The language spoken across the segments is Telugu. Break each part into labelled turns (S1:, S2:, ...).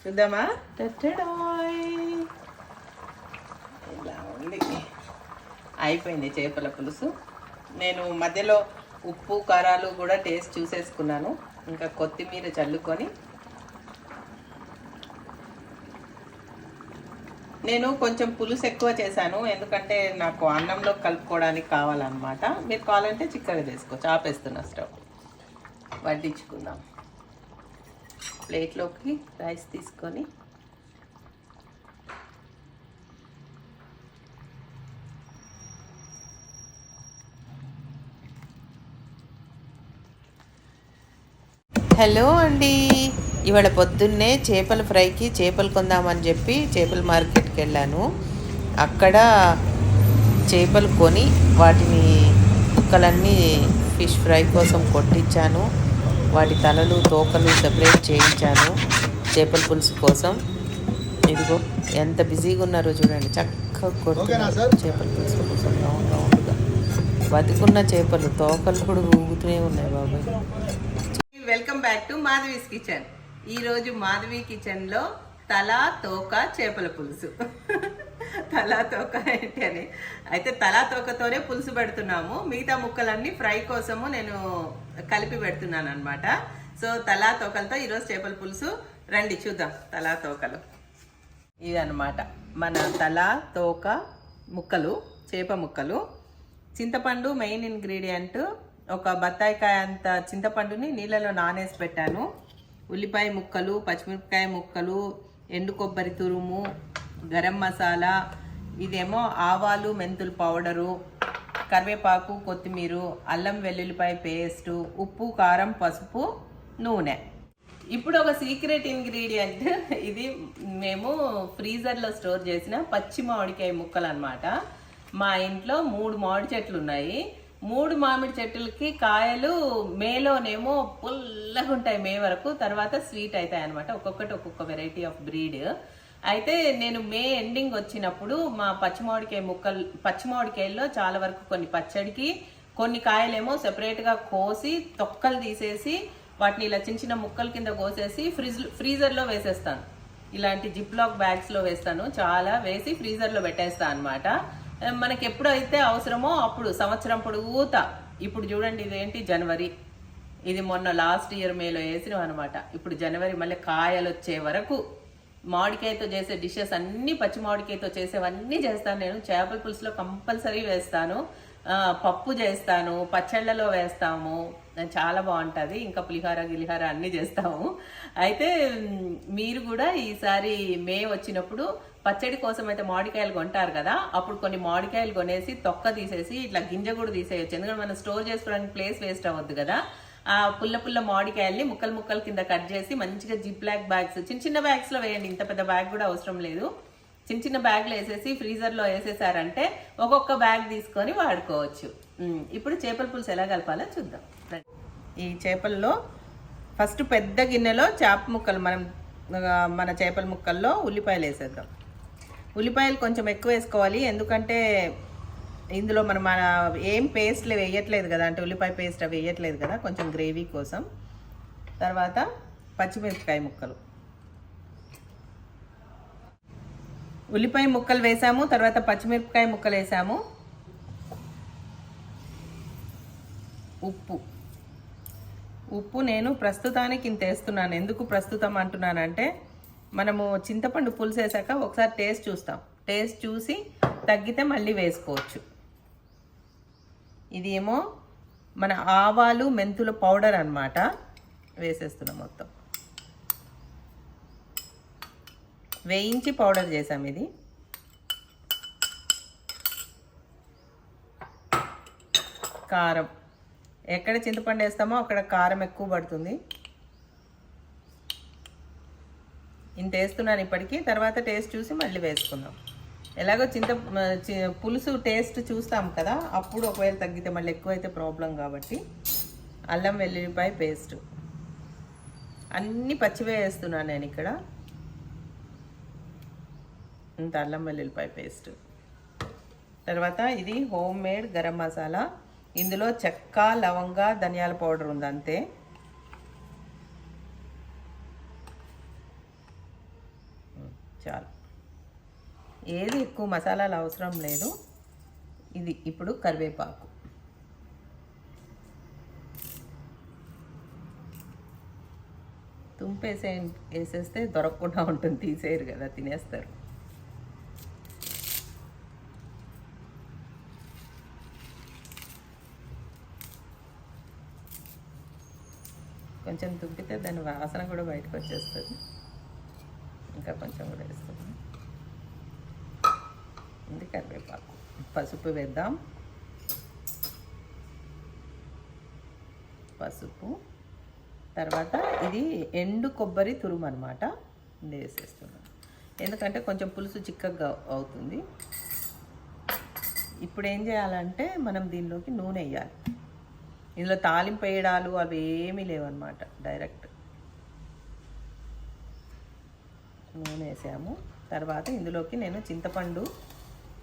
S1: చూద్దామా? ఇలా ఉంది. అయిపోయింది చేపల పులుసు. నేను మధ్యలో ఉప్పు కారాలు కూడా టేస్ట్ చూసేసుకున్నాను. ఇంకా కొత్తిమీర చల్లుకొని నేను కొంచెం పులుసు ఎక్కువ చేశాను, ఎందుకంటే నాకు అన్నంలో కలుపుకోవడానికి కావాలన్నమాట. మీరు కావాలంటే చిక్కగా చేసుకోవచ్చు. ఆపేస్తున్నా స్టవ్. వడ్డించుకుందాం. ప్లేట్లోకి రైస్ తీసుకొని హలో అండి, ఇవాళ పొద్దున్నే చేపల ఫ్రైకి చేపలు కొందామని చెప్పి చేపల మార్కెట్కి వెళ్ళాను. అక్కడ చేపలు కొని వాటిని ముక్కలన్నీ ఫిష్ ఫ్రై కోసం కొట్టించాను. వాటి తలలు తోకలు సెపరేట్ చేయించాను చేపల పులుసు కోసం. ఇదిగో ఎంత బిజీగా ఉన్నారో చూడండి. చక్కగా కొడుతున్నారు చేపల పులుసు కోసం రౌండ్గా. బతికున్న చేపలు తోకలు కూడా ఊగుతూనే ఉన్నాయి బాబాయ్. Welcome back to Madhavi's kitchen. ఈరోజు మాధవి కిచెన్లో తలా తోక చేపల పులుసు. తలా తోక ఏంటి అని అయితే తలా తోకతోనే పులుసు పెడుతున్నాము. మిగతా ముక్కలన్నీ ఫ్రై కోసము నేను కలిపి పెడుతున్నాను అనమాట. సో తలా తోకలతో ఈరోజు చేపల పులుసు. రండి చూద్దాం తలా తోకలు. ఇది అనమాట మన తలా తోక ముక్కలు, చేప ముక్కలు. చింతపండు మెయిన్ ఇంగ్రీడియంట్. ఒక బత్తాయికాయ అంత చింతపండుని నీళ్ళలో నానేసి పెట్టాను. ఉల్లిపాయ ముక్కలు, పచ్చిమిరపకాయ ముక్కలు, ఎండు కొబ్బరి తురుము, గరం మసాలా, ఇదేమో ఆవాలు మెంతుల పౌడరు, కరివేపాకు, కొత్తిమీర, అల్లం వెల్లుల్లిపాయ పేస్టు, ఉప్పు, కారం, పసుపు, నూనె. ఇప్పుడు ఒక సీక్రెట్ ఇంగ్రీడియంట్. ఇది మేము ఫ్రీజర్లో స్టోర్ చేసిన పచ్చి మామిడికాయ ముక్కలు అన్నమాట. మా ఇంట్లో 3 మామిడి చెట్లు ఉన్నాయి. 3 మామిడి చెట్లకి కాయలు మేలోనేమో పుల్లగా ఉంటాయి మే వరకు, తర్వాత స్వీట్ అవుతాయి అనమాట. ఒక్కొక్కటి ఒక్కొక్క వెరైటీ ఆఫ్ బ్రీడ్. అయితే నేను మే ఎండింగ్ వచ్చినప్పుడు మా పచ్చి మామిడికాయల్లో చాలా వరకు కొన్ని పచ్చడికి, కొన్ని కాయలేమో సెపరేట్గా కోసి తొక్కలు తీసేసి వాటిని ఇలా చిన్న చిన్న ముక్కల కింద కోసేసి ఫ్రీజర్లో వేసేస్తాను. ఇలాంటి జిప్ లాక్ బ్యాగ్స్లో వేస్తాను. చాలా వేసి ఫ్రీజర్లో పెట్టేస్తాను అనమాట. మనకి ఎప్పుడైతే అవసరమో అప్పుడు సంవత్సరం పొడుగుతా. ఇప్పుడు చూడండి, ఇదేంటి జనవరి, ఇది మొన్న లాస్ట్ ఇయర్ మేలో వేసినాం అనమాట. ఇప్పుడు జనవరి మళ్ళీ కాయలు వచ్చే వరకు మామిడికాయతో చేసే డిషెస్ అన్నీ, పచ్చి మామిడికాయతో చేసేవన్నీ చేస్తాను నేను. చేపల పులుసులో కంపల్సరీ వేస్తాను, పప్పు చేస్తాను, పచ్చళ్ళలో వేస్తాము, చాలా బాగుంటుంది. ఇంకా పులిహార గిలిహార అన్నీ చేస్తాము. అయితే మీరు కూడా ఈసారి మే వచ్చినప్పుడు పచ్చడి కోసం అయితే మామిడికాయలు కొంటారు కదా, అప్పుడు కొన్ని మామిడికాయలు కొనేసి తొక్క తీసేసి ఇట్లా గింజ కూడా తీసేయచ్చు. ఎందుకంటే మనం స్టోర్ చేసుకోవడానికి ప్లేస్ వేస్ట్ అవ్వద్దు కదా. ఆ పుల్ల మామిడికాయల్ని ముక్కలు ముక్కలు కింద కట్ చేసి మంచిగా జిప్ లాక్ బ్యాగ్స్, చిన్న చిన్న బ్యాగ్స్లో వేయండి. ఇంత పెద్ద బ్యాగ్ కూడా అవసరం లేదు. చిన్న చిన్న బ్యాగ్లు వేసేసి ఫ్రీజర్లో వేసేసారంటే ఒక్కొక్క బ్యాగ్ తీసుకొని వాడుకోవచ్చు. ఇప్పుడు చేపల పులుసు ఎలా కలపాలో చూద్దాం. ఈ చేపల్లో ఫస్ట్ పెద్ద గిన్నెలో చేప ముక్కలు, మన చేపల ముక్కల్లో ఉల్లిపాయలు వేసేద్దాం. ఉల్లిపాయలు కొంచెం ఎక్కువ వేసుకోవాలి, ఎందుకంటే ఇందులో మన ఏం పేస్ట్లు వేయట్లేదు కదా, అంటే ఉల్లిపాయ పేస్ట్ అవి వేయట్లేదు కదా, కొంచెం గ్రేవీ కోసం. తర్వాత పచ్చిమిరపకాయ ముక్కలు, ఉల్లిపాయ ముక్కలు వేసాము, తర్వాత పచ్చిమిరపకాయ ముక్కలు వేసాము. ఉప్పు నేను ప్రస్తుతానికి ఇంత వేస్తున్నాను. ఎందుకు ప్రస్తుతం అంటున్నానంటే, మనము చింతపండు పులుసు వేసాక ఒకసారి టేస్ట్ చూస్తాం. టేస్ట్ చూసి తగ్గితే మళ్ళీ వేసుకోవచ్చు. ఇది ఏమో మన ఆవాలు మెంతుల పౌడర్ అన్నమాట, వేసేస్తున్నాం. మొత్తం వేయించి పౌడర్ చేసాం ఇది. కారం, ఎక్కడ చింతపండు వేస్తామో అక్కడ కారం ఎక్కువ పడుతుంది. ఇంత వేస్తున్నాను ఇప్పటికీ, తర్వాత టేస్ట్ చూసి మళ్ళీ వేసుకుందాం. ఎలాగో పులుసు టేస్ట్ చూస్తాం కదా, అప్పుడు ఒకవేళ తగ్గితే మళ్ళీ ఎక్కువైతే ప్రాబ్లం కాబట్టి. అల్లం వెల్లుల్లిపాయ పేస్ట్ అన్నీ పచ్చివే వేస్తున్నాను నేను ఇక్కడ. ఇంత అల్లం వెల్లుల్లిపాయ పేస్ట్. తర్వాత ఇది హోమ్ మేడ్ గరం మసాలా. ఇందులో చెక్క, లవంగ, ధనియాల పౌడర్ ఉంది అంతే. చాలు, ఏది ఎక్కువ మసాలాలు అవసరం లేదు. ఇది ఇప్పుడు కరివేపాకు, వేసేస్తే దొరకకుండా ఉంటుంది, తీసేయరు కదా, తినేస్తారు. కొంచెం తుంపితే దాని వాసన కూడా బయటకు వచ్చేస్తుంది. ఇంకా కొంచెం కూడా వేస్తుంది. ఇది కరివేపాకు. పసుపు వేద్దాం. పసుపు తర్వాత ఇది ఎండు కొబ్బరి తురుము అనమాట, ఇది వేసేస్తున్నాను. ఎందుకంటే కొంచెం పులుసు చిక్కగా అవుతుంది. ఇప్పుడు ఏం చేయాలంటే మనం దీనిలోకి నూనె వేయాలి. ఇందులో తాలింపు వేయడాలు అవి ఏమీ లేవన్నమాట, డైరెక్ట్ నూనె వేసాము. తర్వాత ఇందులోకి నేను చింతపండు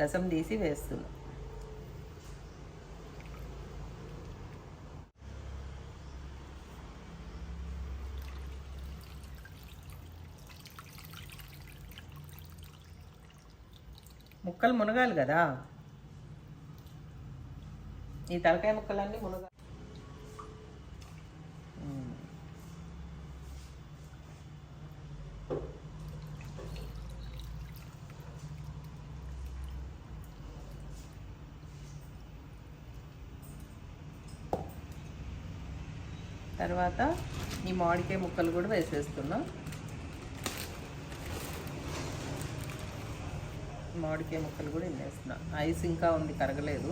S1: రసం తీసి వేస్తున్నాను. ముక్కలు మునగాలి కదా, ఈ తలకాయ ముక్కలన్నీ మునగాలి. తర్వాత ఈ మామిడికాయ ముక్కలు కూడా వేసేస్తున్నా. మామిడికాయ ముక్కలు కూడా వేస్తున్నా. ఐస్ ఇంకా ఉంది, కరగలేదు.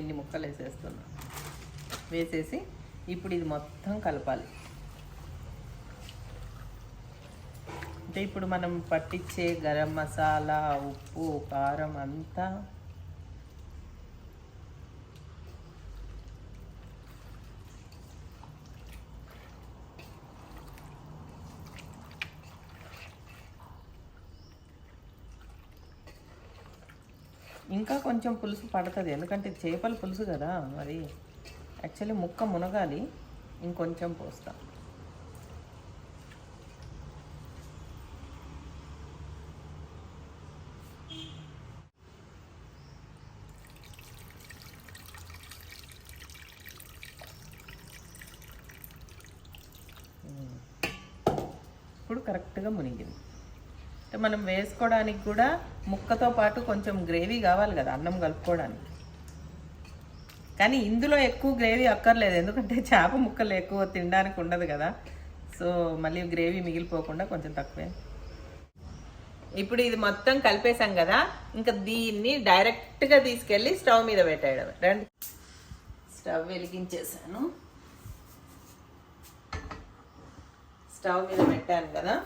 S1: ఇన్ని ముక్కలు వేసేస్తున్నా. వేసేసి ఇప్పుడు ఇది మొత్తం కలపాలి. అంటే ఇప్పుడు మనం పట్టించే గరం మసాలా, ఉప్పు, కారం అంతా ఇంకా కొంచెం పులుసు పడుతుంది, ఎందుకంటే చేపల పులుసు కదా, మరి యాక్చువల్లీ ముక్క మునగాలి. ఇంకొంచెం పోస్తా. ఇప్పుడు కరెక్ట్గా మునిగింది. మనం వేసుకోవడానికి కూడా ముక్కతో పాటు కొంచెం గ్రేవీ కావాలి కదా అన్నం కలుపుకోవడానికి. కానీ ఇందులో ఎక్కువ గ్రేవీ అక్కర్లేదు, ఎందుకంటే చేప ముక్కలు ఎక్కువ తినడానికి ఉండదు కదా. సో మళ్ళీ గ్రేవీ మిగిలిపోకుండా కొంచెం తక్కువే. ఇప్పుడు ఇది మొత్తం కలిపేసాం కదా, ఇంకా దీన్ని డైరెక్ట్గా తీసుకెళ్ళి స్టవ్ మీద పెట్టేయడం. రండి, స్టవ్ వెలిగించేసాను. స్టవ్ మీద పెట్టాను కదా,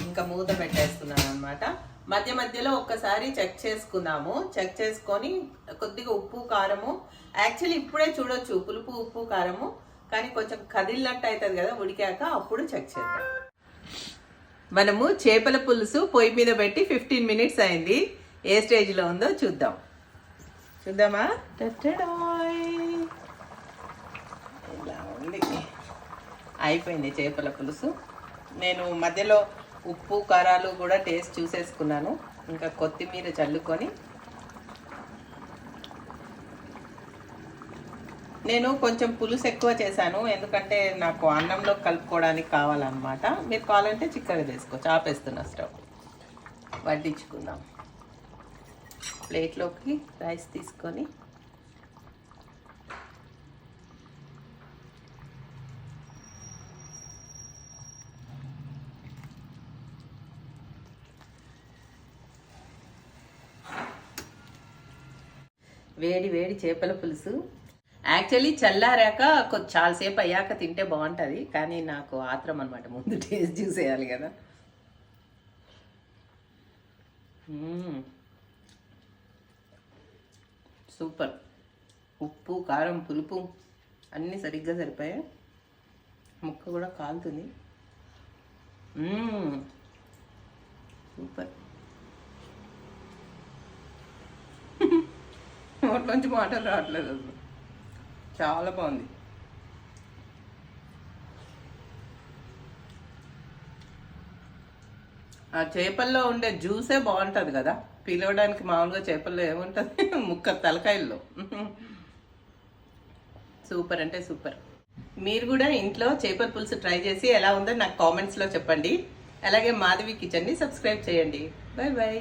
S1: ఇంకా మూత పెట్టేస్తున్నాను అనమాట. మధ్య మధ్యలో ఒక్కసారి చెక్ చేసుకుందాము. చెక్ చేసుకొని కొద్దిగా ఉప్పు కారము, యాక్చువల్లీ ఇప్పుడే చూడొచ్చు పులుపు ఉప్పు కారము, కానీ కొంచెం కదిలినట్టు అవుతుంది కదా ఉడికాక, అప్పుడు చెక్ చేద్దాం. మనము చేపల పులుసు పొయ్యి మీద పెట్టి 15 మినిట్స్ అయింది. ఏ స్టేజ్లో ఉందో చూద్దాం. చూద్దామా? అయిపోయింది చేపల పులుసు. నేను మధ్యలో ఉప్పు కారాలు కూడా టేస్ట్ చూసేసుకున్నాను. ఇంకా కొత్తిమీర చల్లుకొని, నేను కొంచెం పులుసు ఎక్కువ చేశాను, ఎందుకంటే నాకు అన్నంలో కలుపుకోవడానికి కావాలన్నమాట. మీరు కావాలంటే చిక్కగా చేసుకోవచ్చు. ఆపేస్తున్నా స్టవ్. వడ్డించుకుందాం. ప్లేట్లోకి రైస్ తీసుకొని వేడి వేడి చేపల పులుసు. యాక్చువల్లీ చల్లారాక చాలాసేపు అయ్యాక తింటే బాగుంటుంది, కానీ నాకు ఆత్రం అనమాట, ముందు టేస్ట్ చూసేయాలి కదా. సూపర్. ఉప్పు కారం పులుపు అన్నీ సరిగ్గా సరిపోయాయి. ముక్క కూడా కాలుతుంది. సూపర్.
S2: నోట్లోంచి మాటలు రావట్లేదు అసలు. చాలా బాగుంది. ఆ చేపల్లో ఉండే జ్యూసే బాగుంటుంది కదా, పిలవడానికి. మామూలుగా చేపల్లో ఏముంటుంది, ముక్క తలకాయల్లో. సూపర్ అంటే సూపర్. మీరు కూడా ఇంట్లో చేపల పులుసు ట్రై చేసి ఎలా ఉందో నాకు కామెంట్స్లో చెప్పండి. అలాగే మాధవి కిచెన్ని సబ్స్క్రైబ్ చేయండి. Bye bye.